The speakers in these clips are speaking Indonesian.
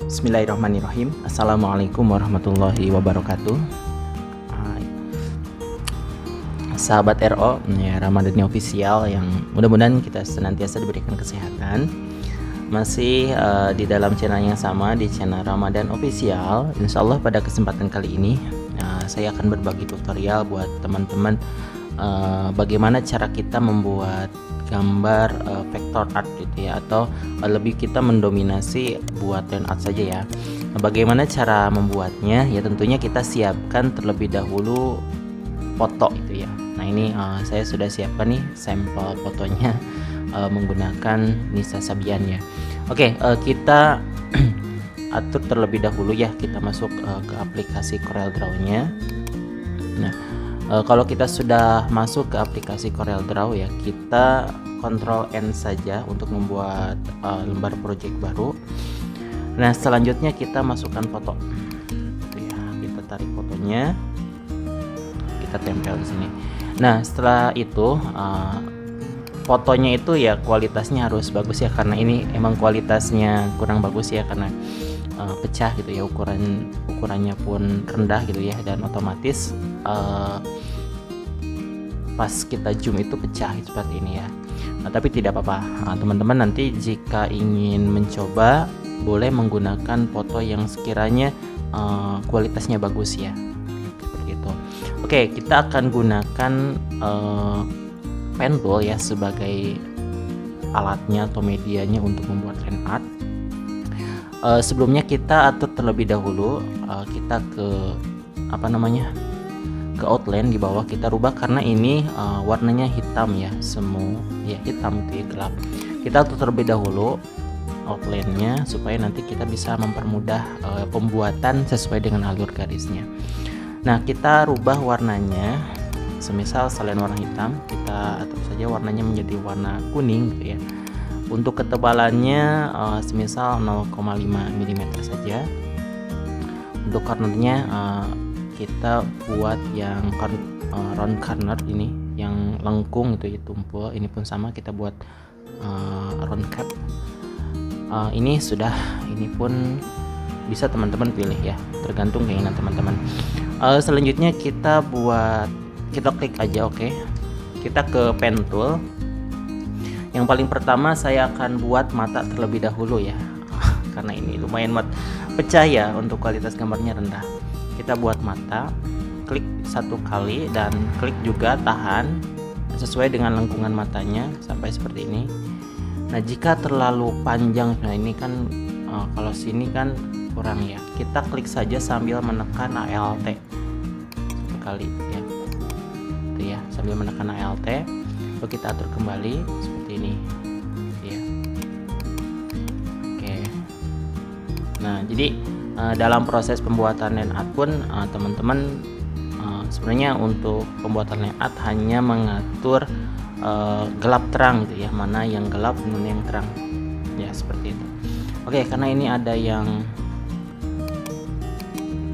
Bismillahirrahmanirrahim. Assalamualaikum warahmatullahi wabarakatuh. Sahabat RO, ya, Ramadhani Official yang mudah-mudahan kita senantiasa diberikan kesehatan. Masih di dalam channel yang sama, di channel Ramadan Official. Insya Allah pada kesempatan kali ini saya akan berbagi tutorial buat teman-teman bagaimana cara kita membuat gambar vector art gitu ya, atau lebih kita mendominasi buat line art saja ya. Bagaimana cara membuatnya? Ya tentunya kita siapkan terlebih dahulu foto itu ya. Nah ini saya sudah siapkan nih sampel fotonya menggunakan Nisa Sabian ya. Oke, kita atur terlebih dahulu ya, kita masuk ke aplikasi CorelDRAW-nya. Nah, kalau kita sudah masuk ke aplikasi CorelDRAW ya, kita Ctrl N saja untuk membuat lembar project baru. Nah, selanjutnya kita masukkan foto. Itu ya, kita tarik fotonya, kita tempel di sini. Nah, setelah itu fotonya itu ya kualitasnya harus bagus ya, karena ini emang kualitasnya kurang bagus ya, karena pecah gitu ya, ukurannya pun rendah gitu ya, dan otomatis pas kita zoom itu pecah seperti ini ya. Nah, tapi tidak apa-apa, teman-teman nanti jika ingin mencoba boleh menggunakan foto yang sekiranya kualitasnya bagus ya, seperti itu. Oke, kita akan gunakan pen tool ya sebagai alatnya atau medianya untuk membuat line art. Sebelumnya kita atur terlebih dahulu, kita ke ke outline di bawah kita rubah, karena ini warnanya hitam ya, semu ya, hitam itu ya, gelap. Kita atur terlebih dahulu outline-nya supaya nanti kita bisa mempermudah pembuatan sesuai dengan alur garisnya. Nah, kita rubah warnanya, semisal selain warna hitam kita atur saja warnanya menjadi warna kuning gitu ya. Untuk ketebalannya semisal 0,5 mm saja. Untuk cornernya kita buat yang round corner ini, yang lengkung itu ya, tumpul. Ini pun sama, kita buat round cap. Ini sudah, ini pun bisa teman-teman pilih ya, tergantung keinginan teman-teman. Selanjutnya kita klik aja, oke. Kita ke pen tool. Yang paling pertama saya akan buat mata terlebih dahulu ya, karena ini lumayan pecah ya, untuk kualitas gambarnya rendah. Kita buat mata, klik satu kali dan klik juga tahan sesuai dengan lengkungan matanya sampai seperti ini. Nah, jika terlalu panjang, nah ini kan kalau sini kan kurang ya, kita klik saja sambil menekan Alt satu kali ya, itu ya, sambil menekan Alt. Lalu kita atur kembali seperti ini ya. Oke, nah jadi dalam proses pembuatan line art pun teman-teman sebenarnya untuk pembuatan line art hanya mengatur gelap terang gitu ya, mana yang gelap dan yang terang ya, seperti itu. Oke, karena ini ada yang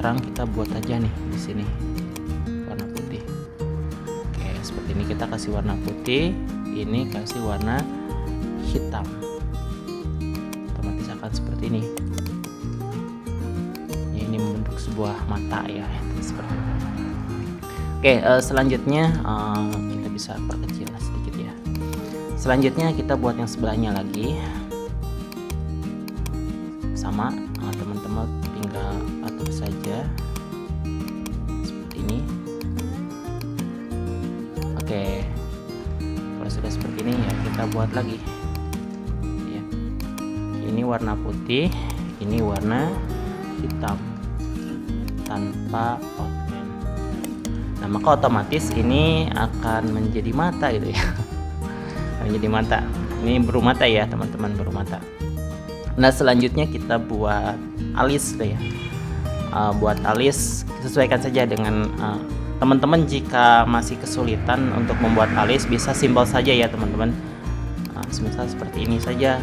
terang, kita buat aja nih di sini warna putih. Oke, seperti ini, kita kasih warna putih, ini kasih warna hitam, otomatis akan seperti ini. Ini membentuk sebuah mata ya, seperti itu. Oke, selanjutnya kita bisa perkecil sedikit ya. Selanjutnya kita buat yang sebelahnya lagi, sama, teman-teman tinggal atur saja seperti ini. Oke, kalau sudah seperti ini ya, kita buat lagi ya. Ini warna putih, ini warna hitam tanpa outline. Nah, maka otomatis ini akan menjadi mata gitu ya. Menjadi mata. Ini berumata ya teman-teman, berumata. Nah, selanjutnya kita buat alis tuh ya. Buat alis sesuaikan saja dengan teman-teman. Jika masih kesulitan untuk membuat alis, bisa simpel saja ya teman-teman. Semisal seperti ini saja.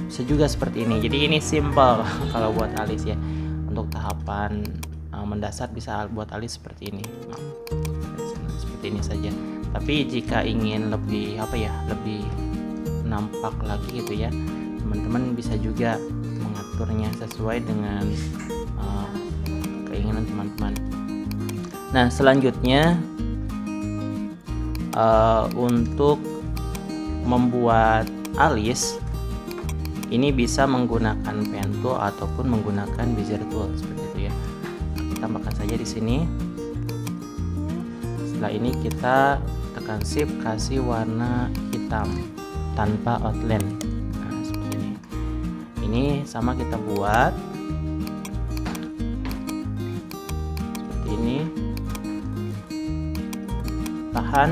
Bisa juga seperti ini. Jadi ini simple kalau buat alis ya. Untuk tahapan mendasar bisa buat alis seperti ini. Seperti ini saja. Tapi jika ingin lebih lebih nampak lagi gitu ya, teman-teman bisa juga mengaturnya sesuai dengan keinginan teman-teman. Nah, selanjutnya untuk membuat alis ini bisa menggunakan pen tool ataupun menggunakan bezier tool seperti itu ya. Kita tambahkan saja di sini. Setelah ini kita tekan shift, kasih warna hitam tanpa outline. Nah, seperti ini. Ini sama kita buat seperti ini. Tahan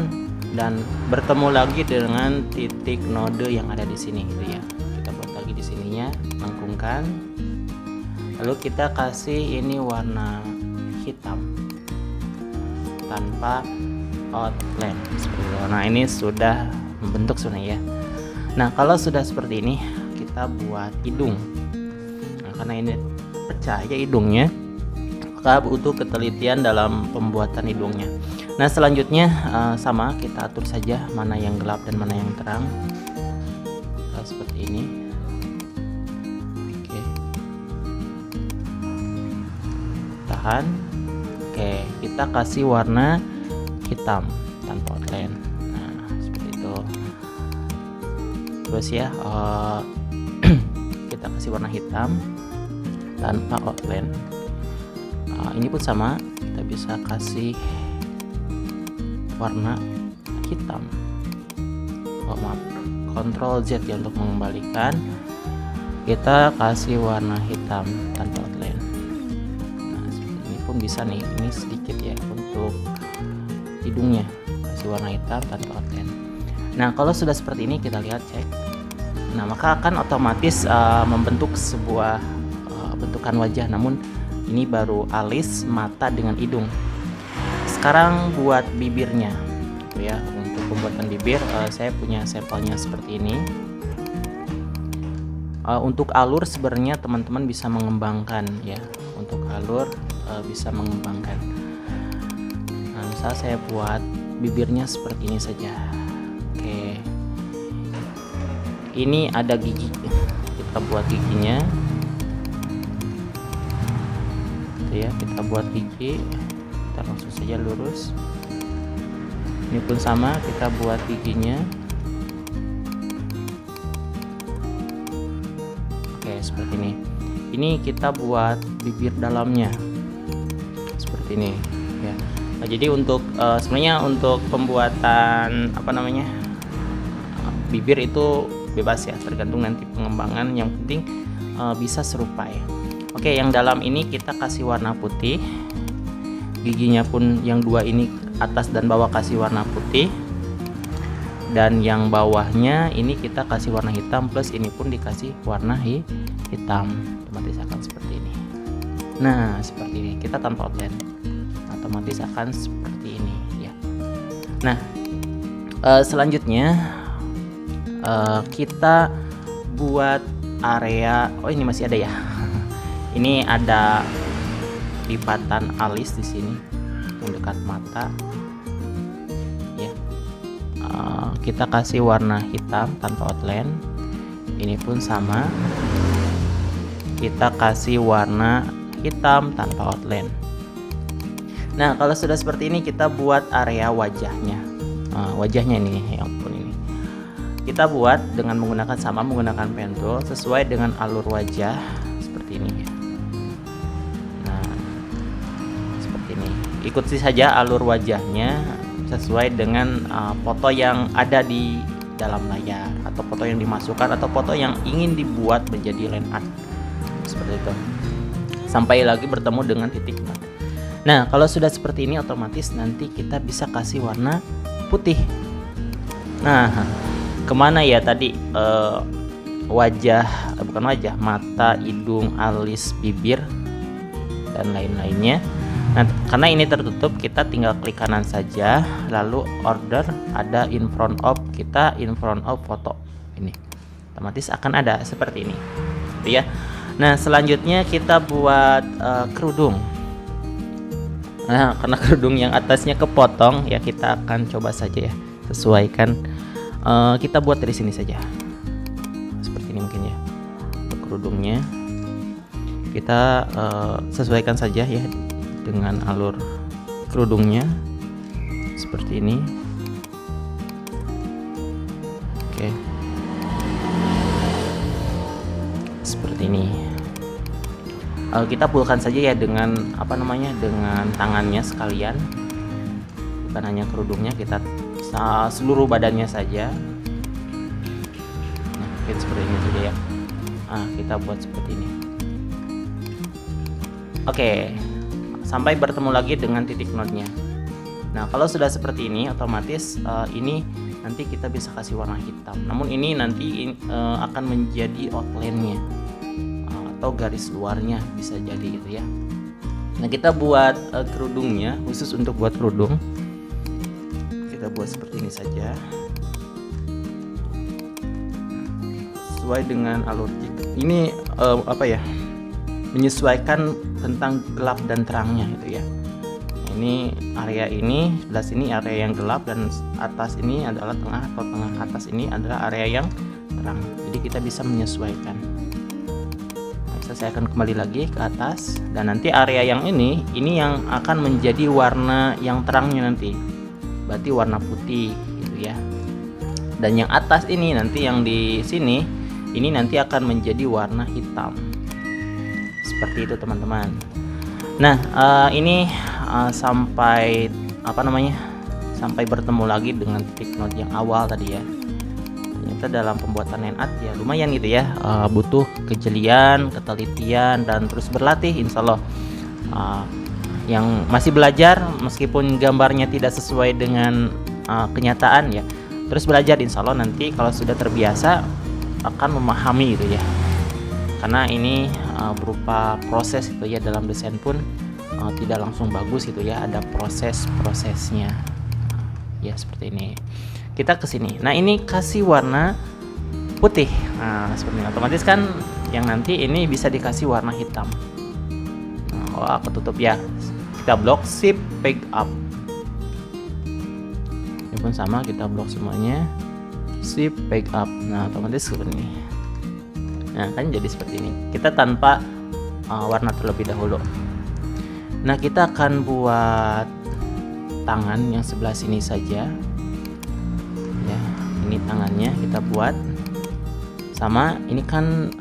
dan bertemu lagi dengan titik node yang ada di sini gitu ya. Kita buat lagi di sininya, lengkungkan. Lalu kita kasih ini warna hitam tanpa outline seperti itu. Nah, ini sudah membentuk sebenarnya ya. Nah, kalau sudah seperti ini kita buat hidung. Nah, karena ini pecah ya hidungnya, maka butuh ketelitian dalam pembuatan hidungnya. Nah, selanjutnya sama kita atur saja mana yang gelap dan mana yang terang. Seperti ini. Oke. Tahan. Oke, kita kasih warna hitam tanpa outline. Nah, seperti itu. Terus ya, kita kasih warna hitam tanpa outline. Ini pun sama, kita bisa kasih warna hitam. Oh, maaf, Ctrl Z ya untuk mengembalikan. Kita kasih warna hitam tanpa outline. Nah, ini pun bisa nih. Ini sedikit ya untuk hidungnya, kasih warna hitam tanpa outline. Nah, kalau sudah seperti ini kita lihat cek. Nah, maka akan otomatis membentuk sebuah bentukan wajah. Namun ini baru alis, mata dengan hidung. Sekarang buat bibirnya gitu ya. Untuk pembuatan bibir saya punya sampelnya seperti ini. Untuk alur sebenarnya teman-teman bisa mengembangkan ya. Untuk alur bisa mengembangkan. Nah, misal saya buat bibirnya seperti ini saja. Oke. Ini ada gigi. Kita buat giginya. Gitu ya, kita buat gigi. Kita langsung saja lurus. Ini pun sama, kita buat giginya. Oke, seperti ini. Ini kita buat bibir dalamnya seperti ini ya. Nah, jadi untuk sebenarnya untuk pembuatan bibir itu bebas ya, tergantung nanti pengembangan. Yang penting bisa serupa ya. Oke, yang dalam ini kita kasih warna putih. Giginya pun yang dua ini atas dan bawah kasih warna putih, dan yang bawahnya ini kita kasih warna hitam, plus ini pun dikasih warna hitam. Otomatis akan seperti ini. Nah, seperti ini. Kita tanpa outline, otomatis akan seperti ini ya. Nah, selanjutnya kita buat area. Oh, ini masih ada ya. Ini ada lipatan alis di sini yang dekat mata ya. Kita kasih warna hitam tanpa outline. Ini pun sama, kita kasih warna hitam tanpa outline. Nah, kalau sudah seperti ini kita buat area wajahnya. Wajahnya ini yang pun ini kita buat dengan menggunakan pen tool sesuai dengan alur wajah seperti ini ya. Ikuti saja alur wajahnya sesuai dengan foto yang ada di dalam layar, atau foto yang dimasukkan, atau foto yang ingin dibuat menjadi line art seperti itu, sampai lagi bertemu dengan titik. Nah, kalau sudah seperti ini otomatis nanti kita bisa kasih warna putih. Nah, kemana ya tadi mata, hidung, alis, bibir dan lain-lainnya. Nah, karena ini tertutup, kita tinggal klik kanan saja, lalu order, ada in front of, kita in front of foto ini, otomatis akan ada seperti ini gitu ya. Nah, selanjutnya kita buat kerudung. Nah, karena kerudung yang atasnya kepotong ya, kita akan coba saja ya, sesuaikan. Kita buat dari sini saja seperti ini mungkin ya. kerudungnya. Kita sesuaikan saja ya dengan alur kerudungnya seperti ini. Oke, seperti ini. Kita pulkan saja ya dengan dengan tangannya sekalian, bukan hanya kerudungnya, kita seluruh badannya saja. Nah, mungkin seperti ini saja ya. Kita buat seperti ini. Oke, sampai bertemu lagi dengan titik notnya. Nah, kalau sudah seperti ini, otomatis ini nanti kita bisa kasih warna hitam. Namun ini nanti akan menjadi outline-nya atau garis luarnya, bisa jadi gitu ya. Nah, kita buat kerudungnya, khusus untuk buat kerudung kita buat seperti ini saja, sesuai dengan alur ini menyesuaikan tentang gelap dan terangnya gitu ya. Ini area ini, sebelah sini area yang gelap, dan atas ini adalah tengah, atau tengah atas ini adalah area yang terang. Jadi kita bisa menyesuaikan. Saya akan kembali lagi ke atas, dan nanti area yang ini yang akan menjadi warna yang terangnya nanti, berarti warna putih gitu ya. Dan yang atas ini nanti, yang di sini ini nanti akan menjadi warna hitam, seperti itu teman-teman. Nah, ini sampai sampai bertemu lagi dengan titik note yang awal tadi ya. Ternyata dalam pembuatan line art ya lumayan gitu ya, butuh kejelian, ketelitian, dan terus berlatih. Insya Allah yang masih belajar, meskipun gambarnya tidak sesuai dengan kenyataan ya, terus belajar. Insya Allah nanti kalau sudah terbiasa akan memahami gitu ya, karena ini berupa proses itu ya. Dalam desain pun tidak langsung bagus gitu ya, ada proses-prosesnya ya, seperti ini. Kita ke sini. Nah, ini kasih warna putih. Nah, seperti ini. Otomatis kan yang nanti ini bisa dikasih warna hitam. Nah, ketutup ya. Kita blok shift pick up. Ini pun sama, kita blok semuanya. Shift pick up. Nah, otomatis seperti ini. Nah, kan jadi seperti ini. Kita tanpa warna terlebih dahulu. Nah, kita akan buat tangan yang sebelah sini saja. Ya, ini tangannya kita buat sama. Ini kan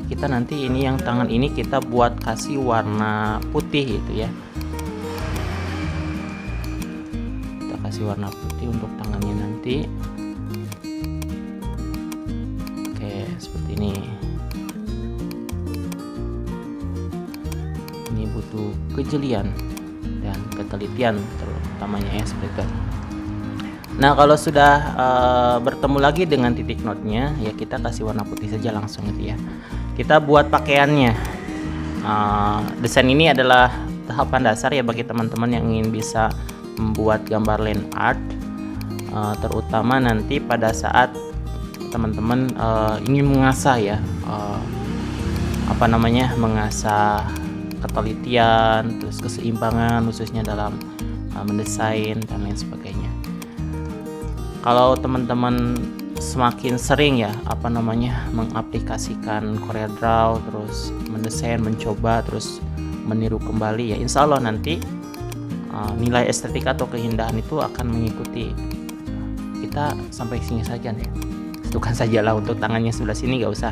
kita nanti ini yang tangan ini kita buat kasih warna putih gitu ya. Kita kasih warna putih untuk tangannya nanti. Oke, seperti ini. Ini butuh kejelian dan ketelitian terutamanya ya, seperti itu. Nah, kalau sudah bertemu lagi dengan titik notnya ya, kita kasih warna putih saja langsung gitu ya. Kita buat pakaiannya. Desain ini adalah tahapan dasar ya bagi teman-teman yang ingin bisa membuat gambar line art, terutama nanti pada saat teman-teman ingin mengasah ya, mengasah ketelitian, terus keseimbangan khususnya dalam mendesain dan lain sebagainya. Kalau teman-teman semakin sering ya mengaplikasikan CorelDRAW, terus mendesain, mencoba, terus meniru kembali ya, insya Allah nanti nilai estetika atau keindahan itu akan mengikuti. Kita sampai sini saja nih, tentukan sajalah untuk tangannya sebelah sini, nggak usah,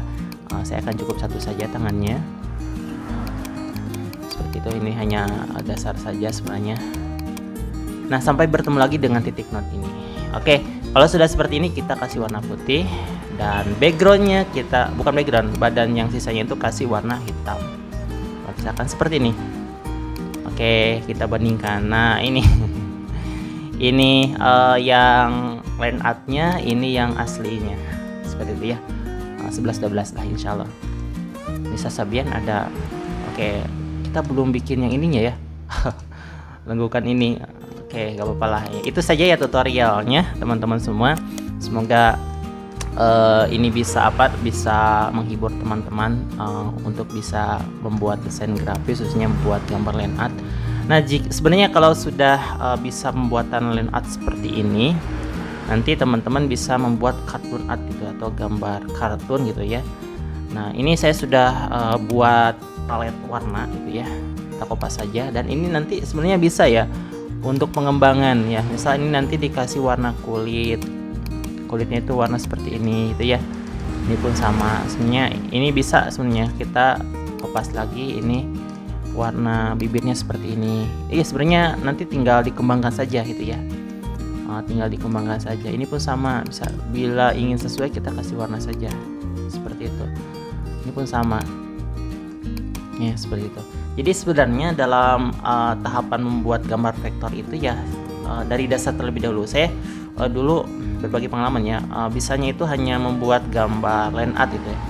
saya akan cukup satu saja tangannya seperti itu. Ini hanya dasar saja sebenarnya. Nah, sampai bertemu lagi dengan titik note ini. Oke, kalau sudah seperti ini kita kasih warna putih, dan backgroundnya kita, bukan background, badan yang sisanya itu kasih warna hitam. Misalkan seperti ini. Oke, kita bandingkan. Nah, ini ini yang line artnya, ini yang aslinya seperti itu ya. 11-12 lah insya Allah. Bisa Sabian ada. Oke, kita belum bikin yang ininya ya. Lengkukan ini. Oke, gak apa-apa lah. Itu saja ya tutorialnya teman-teman semua. Semoga ini bisa menghibur teman-teman untuk bisa membuat desain grafis, khususnya membuat gambar line art. Nah, sebenarnya kalau sudah bisa membuatan line art seperti ini, nanti teman-teman bisa membuat kartun art gitu, atau gambar kartun gitu ya. Nah, ini saya sudah buat palet warna gitu ya. Kita kopas saja, dan ini nanti sebenarnya bisa ya untuk pengembangan ya. Misal ini nanti dikasih warna kulitnya itu warna seperti ini gitu ya. Ini pun sama, sebenarnya ini bisa sebenarnya kita kopas lagi, ini warna bibirnya seperti ini. Iya, sebenarnya nanti tinggal dikembangkan saja gitu ya. Tinggal dikembangkan saja. Ini pun sama, bisa bila ingin sesuai kita kasih warna saja seperti itu. Ini pun sama ya, seperti itu. Jadi sebenarnya dalam tahapan membuat gambar vektor itu ya, dari dasar terlebih dahulu. Saya dulu berbagi pengalaman ya, bisanya itu hanya membuat gambar line art gitu ya,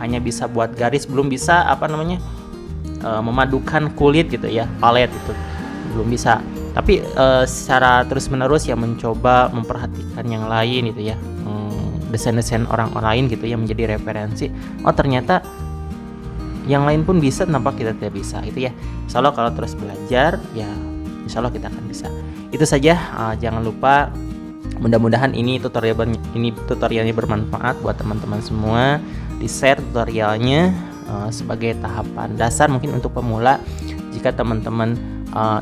hanya bisa buat garis, belum bisa memadukan kulit gitu ya, palet itu belum bisa. Tapi secara terus menerus ya mencoba memperhatikan yang lain gitu ya, desain-desain orang lain gitu ya, menjadi referensi. Oh, ternyata yang lain pun bisa, tanpa kita tidak bisa gitu ya. Insya Allah kalau terus belajar ya, insya Allah kita akan bisa. Itu saja, jangan lupa, mudah-mudahan ini tutorialnya bermanfaat buat teman-teman semua. Di share tutorialnya sebagai tahapan dasar mungkin untuk pemula, jika teman-teman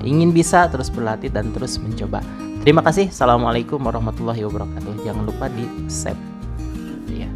ingin bisa terus berlatih dan terus mencoba. Terima kasih. Assalamualaikum warahmatullahi wabarakatuh. Jangan lupa di save ya.